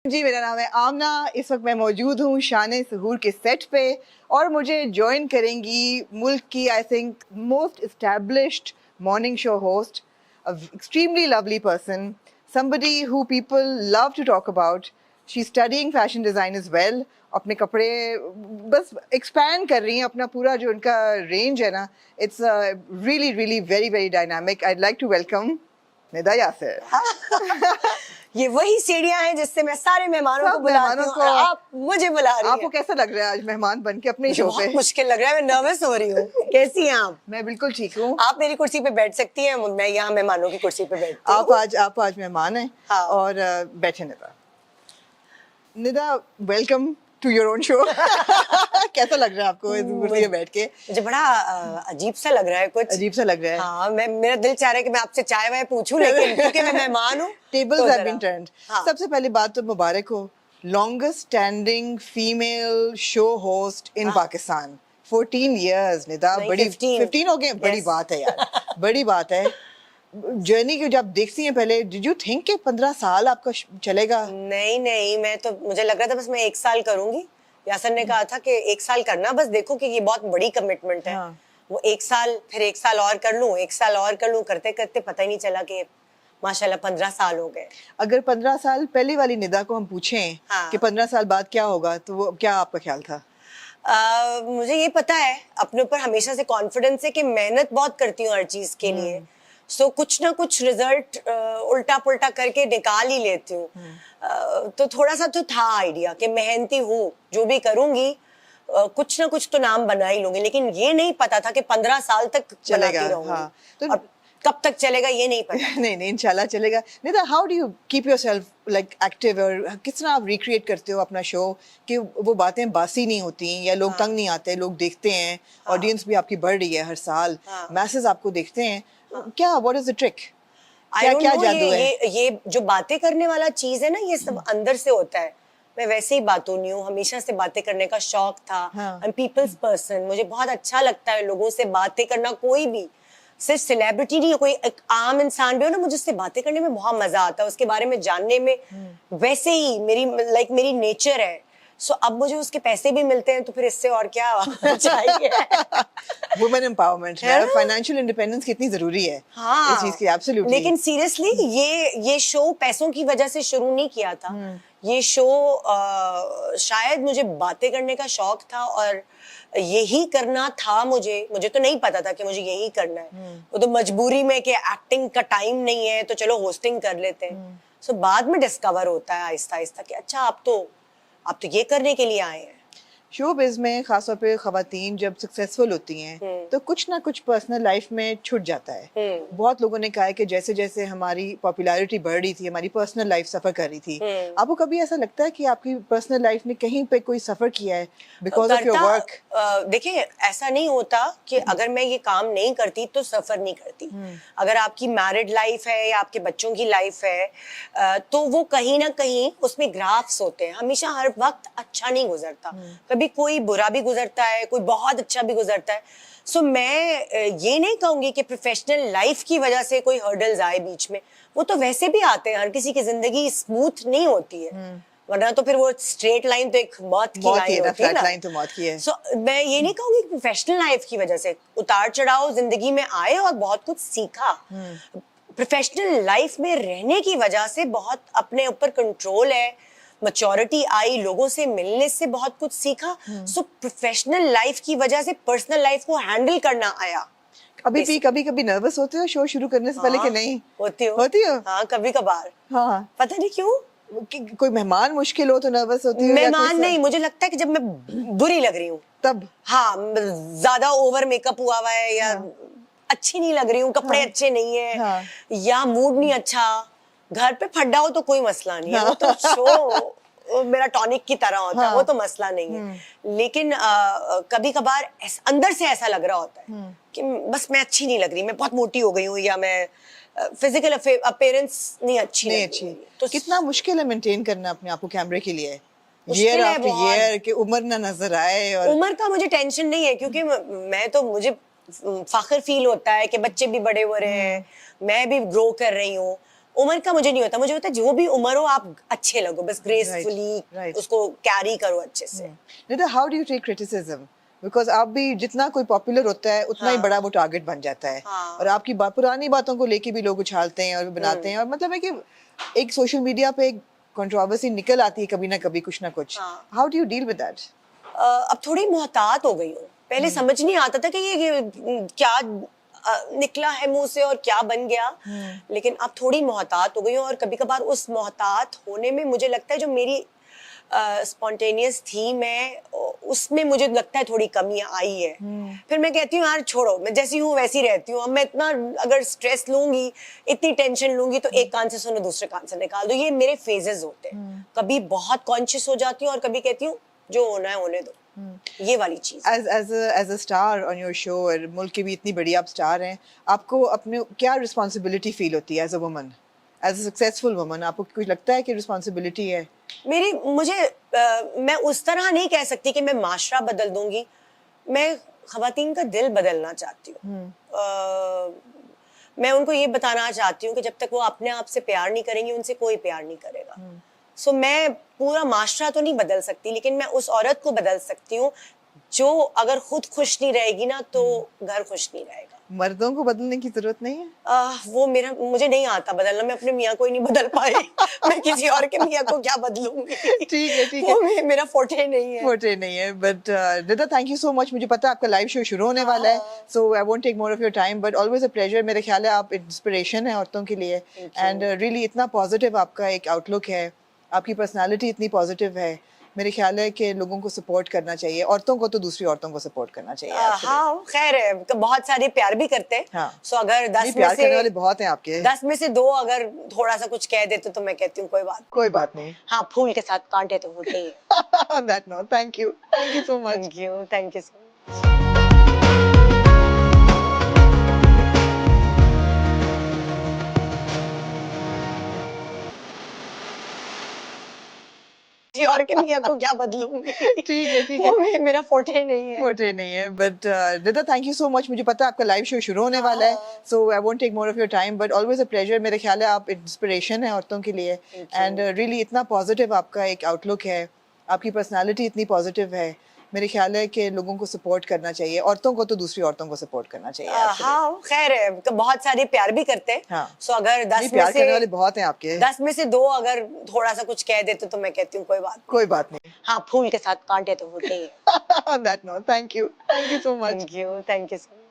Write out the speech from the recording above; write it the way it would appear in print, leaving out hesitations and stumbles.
जी, मेरा नाम है आमना। इस वक्त मैं मौजूद हूँ शान सहूर के सेट पे और मुझे ज्वाइन करेंगी मुल्क की I think most established morning show host, extremely lovely person, somebody who people love to talk about. She's studying fashion design as well. अपने कपड़े बस एक्सपैंड कर रही हैं, अपना पूरा जो उनका रेंज है ना, it's really really very very dynamic. I'd like to welcome Nida Yasir. ये वही सीढ़ियां हैं जिससे मैं सारे मेहमानों को बुलाती हूँ और आप मुझे बुला रही हैं. आपको कैसा लग रहा है आज मेहमान बन के अपने शो पे? बहुत मुश्किल लग रहा है, मैं नर्वस हो रही हूँ. कैसी हैं आप? मैं बिल्कुल ठीक हूँ. आप मेरी कुर्सी पे बैठ सकती हैं, मैं यहाँ मेहमानों की कुर्सी पे बैठती हूँ. आप आज मेहमान हैं. हाँ. और बैठे Nida, welcome to your own show. कैसा लग रहा है आपको इस कुर्सी पे बैठ के? मुझे बड़ा अजीब सा लग रहा है, कुछ अजीब सा लग रहा है. हाँ, मेरा दिल चाह रहा है कि मैं आपसे चाय वाय पूछूं, लेकिन क्योंकि मैं मेहमान हूँ. Tables have been turned. हाँ. सबसे पहली बात तो मुबारक हो, longest standing female show host in Pakistan. 14 years Nida, बड़ी 15 हो गए. बड़ी बात है यार. बड़ी बात है. जर्नी को जब देखती हैं पहले, did you think कि 15 साल आपका चलेगा? नहीं, मैं तो मुझे लग रहा था बस मैं 1 साल करूंगी. यासर ने कहा था कि 1 साल करना, बस देखो कि ये बहुत बड़ी कमिटमेंट है. हाँ. वो 1 साल, फिर 1 साल और कर लूं, 1 साल और कर लूं, करते करते पता ही नहीं चला कि माशाल्लाह 15 साल हो गए. अगर 15 साल पहली वाली निदा को हम पूछें हाँ. कि 15 साल बाद क्या होगा, तो वो क्या आपका ख्याल था? मुझे ये पता है, अपने ऊपर हमेशा से कॉन्फिडेंस है कि मेहनत बहुत करती हूँ हर चीज के लिए. सो कुछ ना कुछ रिजल्ट उल्टा पुल्टा करके निकाल ही लेती हूँ. तो थोड़ा सा तो था आइडिया कि मेहनती हूँ, जो भी करूंगी कुछ ना कुछ तो नाम बना ही लूंगी, लेकिन ये नहीं पता था कि 15 साल तक चलेगा. बनाती रहूंगी. हाँ. तो और कब तक चलेगा ये नहीं पता. नहीं इंशाल्लाह चलेगा. Nida, how do you keep yourself like active, और किस तरह आप रिक्रिएट करते हो अपना शो कि वो बातें बासी नहीं होती या लोग तंग नहीं आते, लोग देखते हैं, ऑडियंस भी आपकी बढ़ रही है हर साल, मैसेज आपको देखते हैं. क्या व्हाट इज द ट्रिक? क्या जादू है? ये जो बातें करने वाला चीज है ना, ये सब अंदर से होता है. मैं वैसे ही बातों नहीं हूँ, हमेशा से बातें करने का शौक था. I am people's person. मुझे बहुत अच्छा लगता है लोगों से बातें करना. कोई भी, सिर्फ सेलिब्रिटी नहीं, कोई एक आम इंसान भी हो ना, मुझे उससे बातें करने में बहुत मजा आता है, उसके बारे में जानने में. वैसे ही मेरी नेचर है. सो अब मुझे उसके पैसे भी मिलते हैं, तो फिर इससे और क्या चाहिए. वुमेन एम्पावरमेंट, फाइनेंशियल इंडिपेंडेंस कितनी जरूरी है. हाँ, इस चीज की एब्सोल्युटली. लेकिन सीरियसली ये शो पैसों की वजह से शुरू नहीं किया था. ये शो शायद मुझे बातें करने का शौक था और यही करना था. मुझे तो नहीं पता था कि मुझे यही करना है. वो तो मजबूरी में कि एक्टिंग का टाइम नहीं है तो चलो होस्टिंग कर लेते हैं. सो बाद में डिस्कवर होता है आहिस्ता आहिस्ता कि अच्छा आप तो ये करने के लिए आए हैं. शोबिज़ में खासतौर पे खवातीन जब सक्सेसफुल होती हैं तो कुछ ना कुछ पर्सनल लाइफ में छूट जाता है. बहुत लोगों ने कहा है कि जैसे जैसे हमारी पॉपुलैरिटी बढ़ रही थी, हमारी पर्सनल लाइफ सफर कर रही थी. आपको कभी ऐसा लगता है कि आपकी पर्सनल लाइफ ने कहीं पे कोई सफर किया है बिकॉज ऑफ योर वर्क? देखिए, ऐसा नहीं होता कि अगर मैं ये काम नहीं करती तो सफर नहीं करती. अगर आपकी मैरिड लाइफ है या आपके बच्चों की लाइफ है तो वो कहीं ना कहीं उसमें ग्राफ्स होते हैं. हमेशा हर वक्त अच्छा नहीं गुजरता. कभी कोई बुरा भी गुजरता है, कोई बहुत अच्छा भी गुजरता है. सो मैं ये नहीं कहूंगी कि प्रोफेशनल लाइफ की वजह से कोई हर्डल्स आए बीच में. वो तो वैसे भी आते हैं. हर किसी की जिंदगी स्मूथ नहीं होती है, वरना तो फिर वो स्ट्रेट लाइन तो एक मौत की लाइन होती है ना. लाइन तो मौत की है. सो मैं ये नहीं कहूंगी प्रोफेशनल लाइफ की वजह से. उतार चढ़ाव जिंदगी में आए और बहुत कुछ सीखा. प्रोफेशनल लाइफ में रहने की वजह से बहुत अपने ऊपर कंट्रोल है, मैच्योरिटी आई, लोगों से मिलने से बहुत कुछ सीखा. सो प्रोफेशनल लाइफ की वजह से पर्सनल लाइफ को हैंडल करना आया. कभी नर्वस होते हो शो शुरू करने से पहले कि नहीं? होती हो? हाँ, कभी कभार. हाँ, पता नहीं क्यों. कोई मेहमान मुश्किल हो तो नर्वस होती हो? मेहमान नहीं, मुझे लगता है कि जब मैं बुरी लग रही हूँ तब. हाँ, ज्यादा ओवर मेकअप हुआ हुआ है या अच्छी नहीं लग रही हूँ, कपड़े अच्छे नहीं है या मूड नहीं अच्छा. घर पे फड्डा हो तो कोई मसला नहीं है. वो तो शो मेरा टॉनिक की तरह होता है. वो तो मसला नहीं है. लेकिन कभी कभार अंदर से ऐसा लग रहा होता है कि बस मैं अच्छी नहीं लग रही, मैं बहुत मोटी हो गई हूँ या मैं फिजिकल अपीयरेंस नहीं अच्छी. तो कितना मुश्किल है मेंटेन करना अपने आप को कैमरे के लिए, ईयर आफ्टर ईयर, कि उम्र ना नजर आए? और उम्र का मुझे टेंशन नहीं है, क्योंकि मुझे फख्र फील होता है कि बच्चे भी बड़े हो रहे हैं, मैं भी ग्रो कर रही हूँ. उम्र का मुझे नहीं होता, मुझे होता है जो भी उम्र हो आप अच्छे लगो, बस ग्रेसफुली right. उसको कैरी करो अच्छे से। Nida, how do you take criticism? Because आप भी जितना कोई पॉपुलर होता है उतना ही हाँ। बड़ा वो टारगेट बन जाता है। हाँ। और आपकी पुरानी बातों को लेके भी लोग उछालते हैं और बनाते हैं, और मतलब है कि एक सोशल मीडिया पे एक कंट्रोवर्सी निकल आती है कभी ना कभी, कुछ ना कुछ। हाँ। How do you deal with that? अब थोड़ी मोहतात हो गई हूँ। पहले समझ नहीं आता था कि ये क्या निकला है मुंह से और क्या बन गया, लेकिन अब थोड़ी मोहतात हो गई हूँ। और कभी कभार उस मोहतात होने में मुझे लगता है जो मेरी स्पॉन्टेनियस थी, मैं उसमें मुझे लगता है थोड़ी कमी आई है। फिर मैं कहती हूँ यार छोड़ो, मैं जैसी हूँ वैसी रहती हूँ। अब मैं इतना अगर स्ट्रेस लूंगी, इतनी टेंशन लूंगी, तो एक कान से सुनो दूसरे कान से निकाल दो। ये मेरे फेजेस होते हैं। कभी बहुत कॉन्शियस हो जाती हूँ और कभी कहती हूँ जो होना है होने दो। ये वाली चीज। As a star on your show, और मुल्क की भी इतनी बड़ी आप स्टार हैं, आपको अपने क्या रिस्पॉन्सिबिलिटी फील होती है as a woman, as a successful woman? आपको कुछ लगता है कि रिस्पॉन्सिबिलिटी है? मैं उस तरह नहीं कह सकती कि मैं माशरा बदल दूंगी। मैं खवातीन का दिल बदलना चाहती हूँ। मैं उनको ये बताना चाहती हूँ कि जब तक वो अपने आप से प्यार नहीं करेंगी, उनसे कोई प्यार नहीं करेगा। सो मैं पूरा माशरा तो नहीं बदल सकती, लेकिन मैं उस औरत को बदल सकती हूँ जो अगर खुद खुश नहीं रहेगी ना, तो घर खुश नहीं रहेगा। मर्दों को बदलने की जरूरत नहीं है? वो मुझे नहीं आता बदलना। मैं अपने मियाँ को ही नहीं बदल पाई। मैं किसी और के मियाँ को क्या बदलूंगी? ठीक है वो मेरा फोटे नहीं है। फोटे नहीं है। But Nida, thank you so much. मुझे पता है आपका लाइव शो शुरू होने वाला है, so I won't take more of your time, but always a pleasure. मेरे ख्याल है आप इंस्पिरेशन है औरतों के लिए, एंड रियली इतना पॉजिटिव आपका एक आउटलुक है, आपकी पर्सनालिटी इतनी पॉजिटिव है। मेरे ख्याल है कि लोगों को सपोर्ट करना चाहिए, औरतों को तो दूसरी औरतों को सपोर्ट करना चाहिए। हाँ खैर है, बहुत सारे प्यार भी करते हैं। हाँ। सो अगर 10 में प्यार से करने वाले बहुत हैं आपके। 10 में से 2 अगर थोड़ा सा कुछ कह देते तो मैं कहती हूँ कोई बात नहीं। हाँ, फूल के साथ कांटे तो होते ही हैं। On that note, thank you so much. Thank you so much. किसी और के मियाँ को क्या बदलूंगी? ठीक है। वो मेरा फोटे नहीं है। फोटे नहीं है। But Nida, thank you so much. मुझे पता है आपका लाइव शो शुरू होने वाला है, so I won't take more of your time, but always a pleasure. मेरे ख्याल है आप इंस्पिरेशन है औरतों के लिए, एंड रियली इतना पॉजिटिव आपका एक आउटलुक है, आपकी पर्सनालिटी इतनी पॉजिटिव है। मेरे ख्याल है कि लोगों को सपोर्ट करना चाहिए, औरतों को तो दूसरी औरतों को सपोर्ट करना चाहिए। हाँ खैर है, बहुत सारे प्यार भी करते हैं। हाँ। सो अगर 10 में प्यार से करने वाले बहुत हैं आपके। 10 में से 2 अगर थोड़ा सा कुछ कह देते तो मैं कहती हूँ कोई बात नहीं। हाँ, फूल के साथ कांटे तो होते ही हैं। On that note, thank you so much. Thank you so much.